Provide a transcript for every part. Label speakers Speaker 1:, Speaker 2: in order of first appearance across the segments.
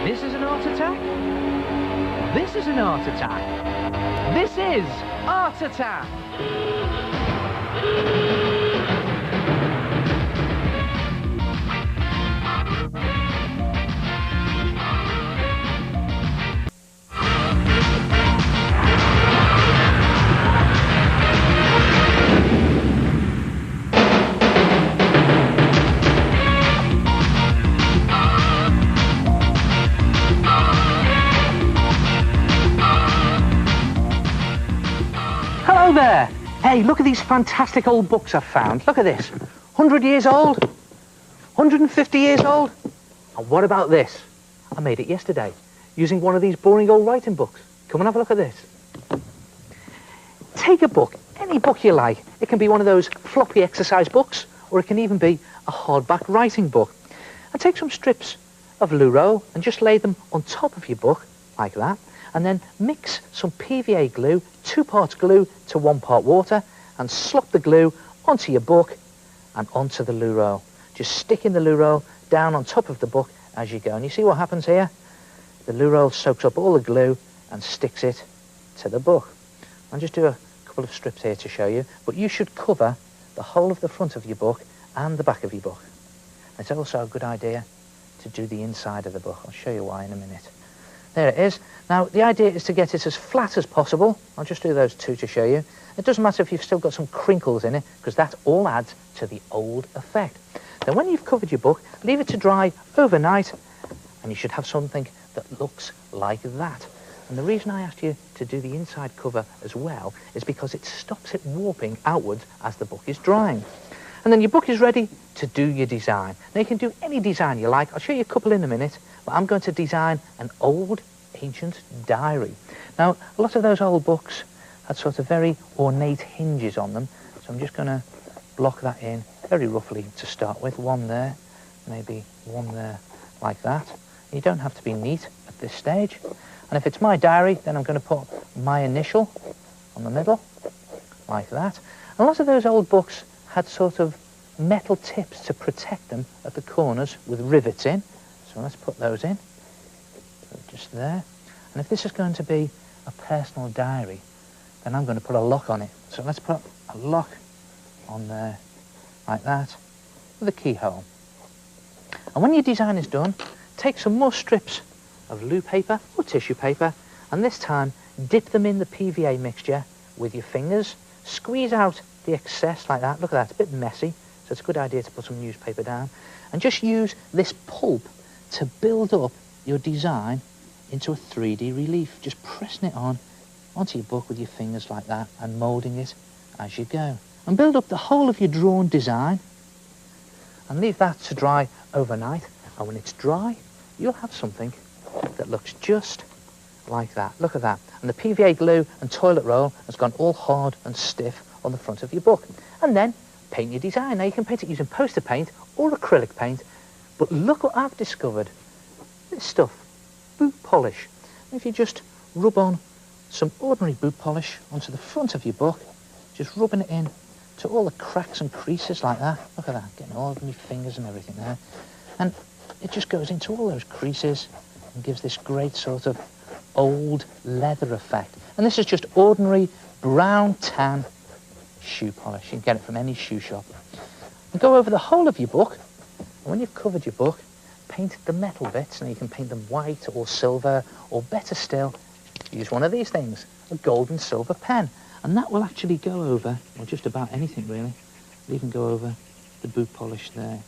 Speaker 1: This is an art attack. This is an art attack. This is art attack. Hello there. Hey, look at these fantastic old books I've found. Look at this. 100 years old. 150 years old. And what about this? I made it yesterday using one of these boring old writing books. Come and have a look at this. Take a book, any book you like. It can be one of those floppy exercise books, or it can even be a hardback writing book. And take some strips of Luro and just lay them on top of your book, like that. And then mix some PVA glue, 2 parts glue to 1 part water, and slop the glue onto your book and onto the Luro. Just sticking the Luro down on top of the book as you go. And you see what happens here? The Luro soaks up all the glue and sticks it to the book. I'll just do a couple of strips here to show you, but you should cover the whole of the front of your book and the back of your book. It's also a good idea to do the inside of the book. I'll show you why in a minute. There it is. Now, the idea is to get it as flat as possible. I'll just do those 2 to show you. It doesn't matter if you've still got some crinkles in it, because that all adds to the old effect. Then when you've covered your book, leave it to dry overnight, and you should have something that looks like that. And the reason I asked you to do the inside cover as well is because it stops it warping outwards as the book is drying. And then your book is ready to do your design. Now, you can do any design you like. I'll show you a couple in a minute, but I'm going to design an old, ancient diary. Now, a lot of those old books had sort of very ornate hinges on them, so I'm just going to block that in very roughly to start with. 1 there, maybe 1 there, like that. You don't have to be neat at this stage. And if it's my diary, then I'm going to put my initial on the middle, like that. And a lot of those old books had sort of metal tips to protect them at the corners with rivets in. So let's put those in, so just there. And if this is going to be a personal diary, then I'm going to put a lock on it. So let's put a lock on there, like that, with a keyhole. And when your design is done, take some more strips of loo paper or tissue paper, and this time dip them in the PVA mixture with your fingers, squeeze out the excess like that. Look at that, it's a bit messy, so it's a good idea to put some newspaper down. And just use this pulp to build up your design into a 3D relief. Just pressing it onto your book with your fingers like that and moulding it as you go. And build up the whole of your drawn design and leave that to dry overnight. And when it's dry, you'll have something that looks just like that. Look at that. And the PVA glue and toilet roll has gone all hard and stiff on the front of your book. And then paint your design. Now, you can paint it using poster paint or acrylic paint, but look what I've discovered. This stuff, boot polish. And if you just rub on some ordinary boot polish onto the front of your book, just rubbing it in to all the cracks and creases like that. Look at that, getting all of my fingers and everything there. And it just goes into all those creases and gives this great sort of old leather effect. And this is just ordinary brown tan shoe polish. You can get it from any shoe shop. And go over the whole of your book, and when you've covered your book, paint the metal bits. Now, you can paint them white or silver, or better still, use one of these things, a gold and silver pen. And that will actually go over, or just about anything really. It'll even go over the boot polish there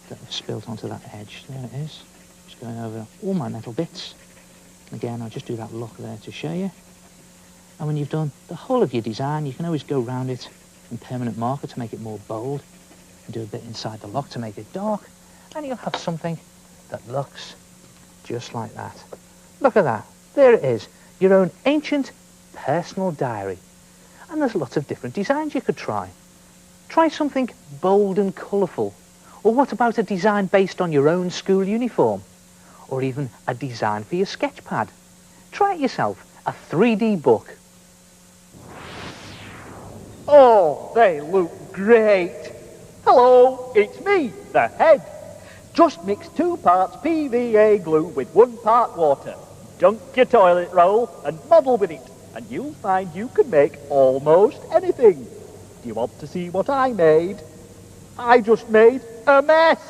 Speaker 1: that have spilt onto that edge. There it is. Just going over all my metal bits. Again, I'll just do that lock there to show you. And when you've done the whole of your design, you can always go round it in permanent marker to make it more bold, and do a bit inside the lock to make it dark, and you'll have something that looks just like that. Look at that. There it is. Your own ancient personal diary. And there's lots of different designs you could try. Try something bold and colourful. Or what about a design based on your own school uniform? Or even a design for your sketch pad. Try it yourself. A 3D book.
Speaker 2: Oh, they look great. Hello, it's me, the head. Just mix 2 parts PVA glue with 1 part water. Dunk your toilet roll and model with it, and you'll find you can make almost anything. Do you want to see what I made? I just made a mess.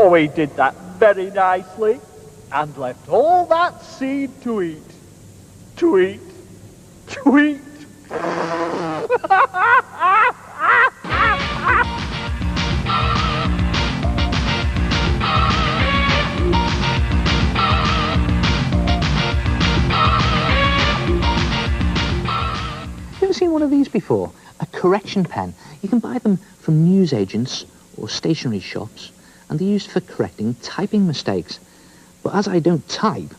Speaker 2: Oh, he did that very nicely and left all that seed to eat. To eat. To eat.
Speaker 1: You ever seen one of these before? A correction pen. You can buy them from newsagents or stationery shops, and they're used for correcting typing mistakes. But as I don't type,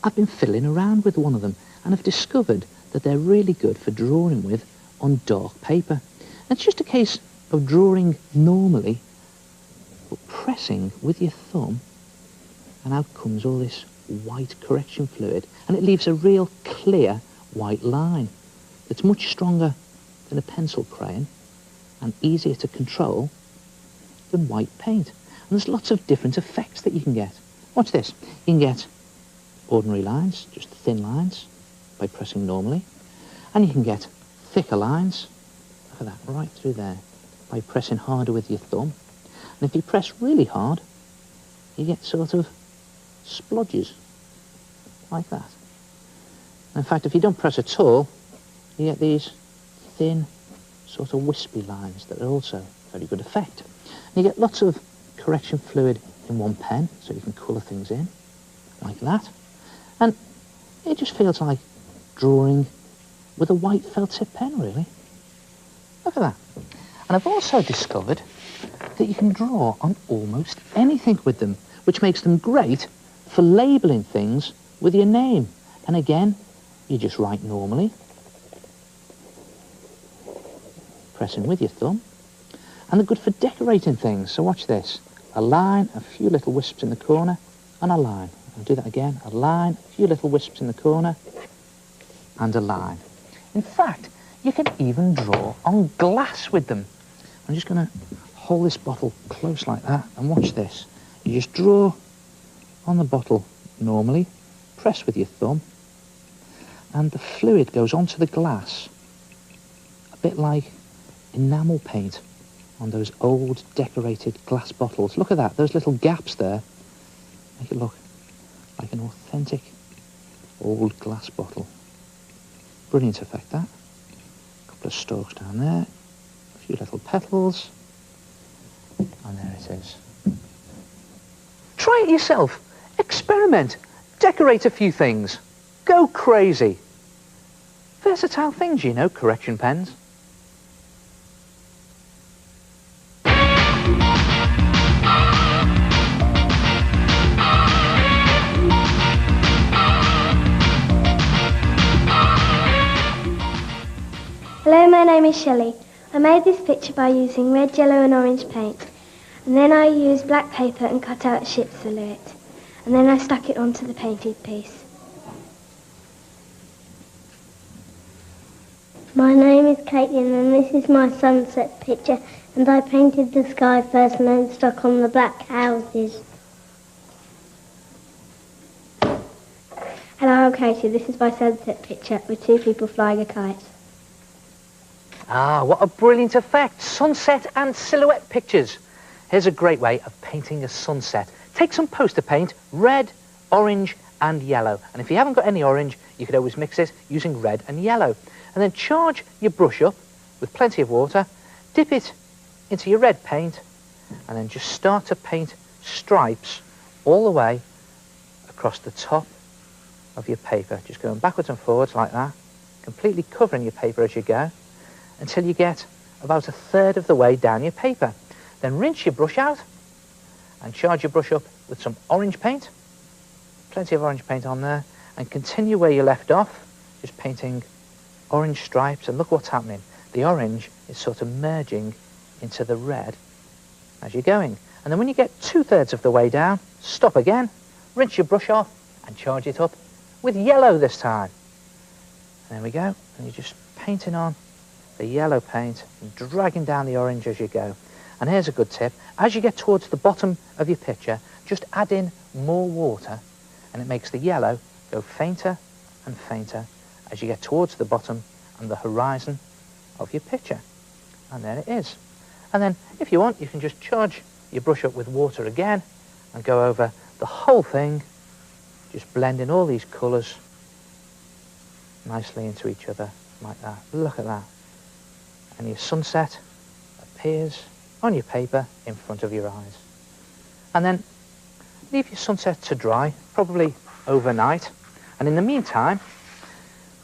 Speaker 1: I've been fiddling around with one of them and have discovered that they're really good for drawing with on dark paper. And it's just a case of drawing normally, but pressing with your thumb, and out comes all this white correction fluid, and it leaves a real clear white line that's much stronger than a pencil crayon and easier to control than white paint. And there's lots of different effects that you can get. Watch this. You can get ordinary lines, just thin lines, by pressing normally. And you can get thicker lines, look at that, right through there, by pressing harder with your thumb. And if you press really hard, you get sort of splodges, like that. And in fact, if you don't press at all, you get these thin, sort of wispy lines that are also a very good effect. And you get lots of correction fluid in one pen, so you can colour things in, like that. And it just feels like drawing with a white felt tip pen, really. Look at that. And I've also discovered that you can draw on almost anything with them, which makes them great for labelling things with your name. And again, you just write normally, pressing with your thumb. And they're good for decorating things, so watch this. a line, a few little wisps in the corner, and a line. I'll do that again. A line, a few little wisps in the corner, and a line. In fact, you can even draw on glass with them. I'm just going to hold this bottle close like that, and watch this. You just draw on the bottle normally, press with your thumb, and the fluid goes onto the glass, a bit like enamel paint on those old decorated glass bottles. Look at that, those little gaps there make it look like an authentic old glass bottle. Brilliant effect, that. A couple of stalks down there, a few little petals, and there it is. Try it yourself. Experiment. Decorate a few things. Go crazy. Versatile things, you know, correction pens.
Speaker 3: Hello, my name is Shelley. I made this picture by using red, yellow and orange paint. And then I used black paper and cut out a ship's silhouette. And then I stuck it onto the painted piece.
Speaker 4: My name is Caitlin and this is my sunset picture, and I painted the sky first and then stuck on the black houses.
Speaker 3: Hello, I'm Katie. This is my sunset picture with two people flying a kite.
Speaker 1: Ah, what a brilliant effect. Sunset and silhouette pictures. Here's a great way of painting a sunset. Take some poster paint, red, orange and yellow. And if you haven't got any orange, you could always mix it using red and yellow. And then charge your brush up with plenty of water, dip it into your red paint, and then just start to paint stripes all the way across the top of your paper. Just going backwards and forwards like that, completely covering your paper as you go, until you get about a third of the way down your paper. Then rinse your brush out and charge your brush up with some orange paint, plenty of orange paint on there, and continue where you left off, just painting orange stripes. And look what's happening. The orange is sort of merging into the red as you're going. And then when you get 2/3 of the way down, stop again, rinse your brush off and charge it up with yellow this time. And there we go. And you're just painting on the yellow paint and dragging down the orange as you go. And here's a good tip. As you get towards the bottom of your picture, just add in more water, and it makes the yellow go fainter and fainter as you get towards the bottom and the horizon of your picture. And there it is. And then, if you want, you can just charge your brush up with water again and go over the whole thing, just blending all these colours nicely into each other like that. Look at that. And your sunset appears on your paper in front of your eyes. And then leave your sunset to dry, probably overnight. And in the meantime,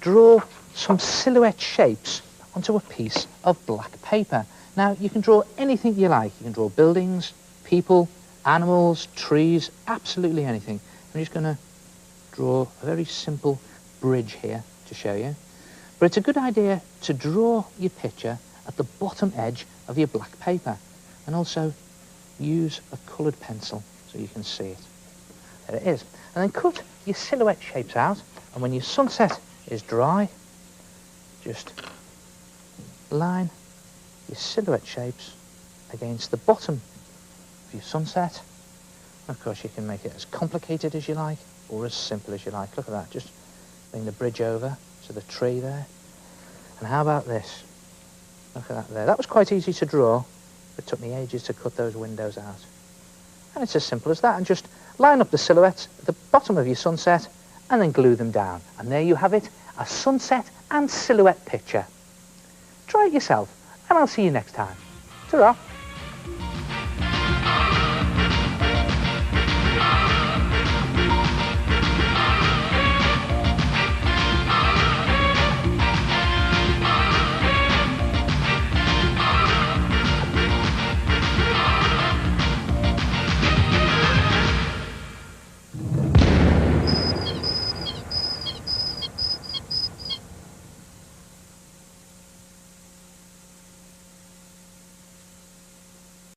Speaker 1: draw some silhouette shapes onto a piece of black paper. Now, you can draw anything you like. You can draw buildings, people, animals, trees, absolutely anything. I'm just going to draw a very simple bridge here to show you. But it's a good idea to draw your picture at the bottom edge of your black paper, and also use a coloured pencil so you can see it. There it is. And then cut your silhouette shapes out, and when your sunset is dry, just line your silhouette shapes against the bottom of your sunset. Of course, you can make it as complicated as you like or as simple as you like. Look at that, just bring the bridge over to the tree there. And how about this? Look at that there. That was quite easy to draw, but it took me ages to cut those windows out. And it's as simple as that. And just line up the silhouettes at the bottom of your sunset and then glue them down. And there you have it, a sunset and silhouette picture. Try it yourself, and I'll see you next time. Ta-ra.